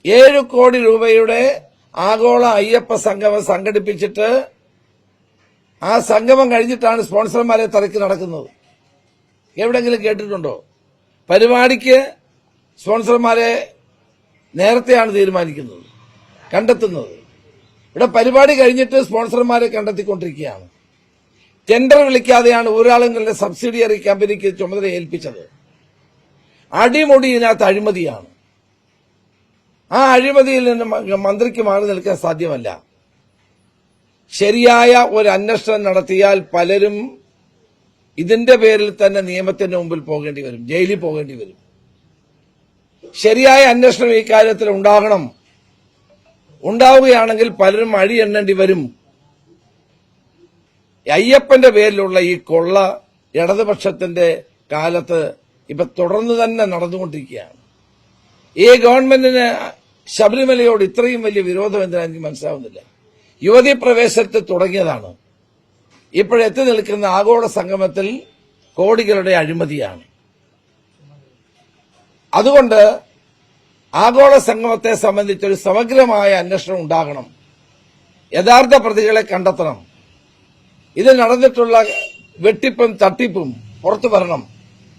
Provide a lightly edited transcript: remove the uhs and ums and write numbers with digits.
7 കോടി രൂപയുടെ ആഗോള അയ്യപ്പ സംഗമം സംഘടിപ്പിച്ചിട്ട് ആ സംഗമം കഴിഞ്ഞിട്ടാണ് സ്പോൺസർമാരെ തിരക്കി നടക്കുന്നത്. എവിടെങ്കിലും കേട്ടിട്ടുണ്ടോ? പരിപാടിക്ക് സ്പോൺസർമാരെ നേരത്തെയാണ് തീരുമാനിക്കുന്നത്, കണ്ടെത്തുന്നത്. ഇവിടെ പരിപാടി കഴിഞ്ഞിട്ട് സ്പോൺസർമാരെ കണ്ടെത്തിക്കൊണ്ടിരിക്കുകയാണ്. ടെൻഡർ വിളിക്കാതെയാണ് ഊരാളുകളുടെ സബ്സിഡിയറി കമ്പനിക്ക് ചുമതല ഏൽപ്പിച്ചത്. അടിമുടി ഇതിനകത്ത് അഴിമതിയാണ്. ആ അഴിമതിയിൽ നിന്ന് മന്ത്രിക്ക് മാറി നിൽക്കാൻ സാധ്യമല്ല. ശരിയായ ഒരു അന്വേഷണം നടത്തിയാൽ പലരും ഇതിന്റെ പേരിൽ തന്നെ നിയമത്തിന്റെ മുമ്പിൽ പോകേണ്ടി വരും, ജയിലിൽ പോകേണ്ടി വരും. ശരിയായ അന്വേഷണം ഈ കാര്യത്തിൽ ഉണ്ടാകണം. ഉണ്ടാവുകയാണെങ്കിൽ പലരും അഴി എണ്ണേണ്ടി വരും. അയ്യപ്പന്റെ പേരിലുള്ള ഈ കൊള്ള ഇടതുപക്ഷത്തിന്റെ കാലത്ത് ഇപ്പൊ തുടർന്ന് തന്നെ നടന്നുകൊണ്ടിരിക്കുകയാണ്. ഈ ഗവൺമെന്റിന് ശബരിമലയോട് ഇത്രയും വലിയ വിരോധം എന്തിനാ എനിക്ക് മനസ്സിലാവുന്നില്ല. യുവതീ പ്രവേശനത്തിൽ തുടങ്ങിയതാണ്. ഇപ്പോഴെത്തി നിൽക്കുന്ന ആഗോള സംഗമത്തിൽ കോടികളുടെ അഴിമതിയാണ്. അതുകൊണ്ട് ആഗോള സംഗമത്തെ സംബന്ധിച്ചൊരു സമഗ്രമായ അന്വേഷണം ഉണ്ടാകണം. യഥാർത്ഥ പ്രതികളെ കണ്ടെത്തണം. ഇത് നടന്നിട്ടുള്ള വെട്ടിപ്പും തട്ടിപ്പും പുറത്തു വരണം.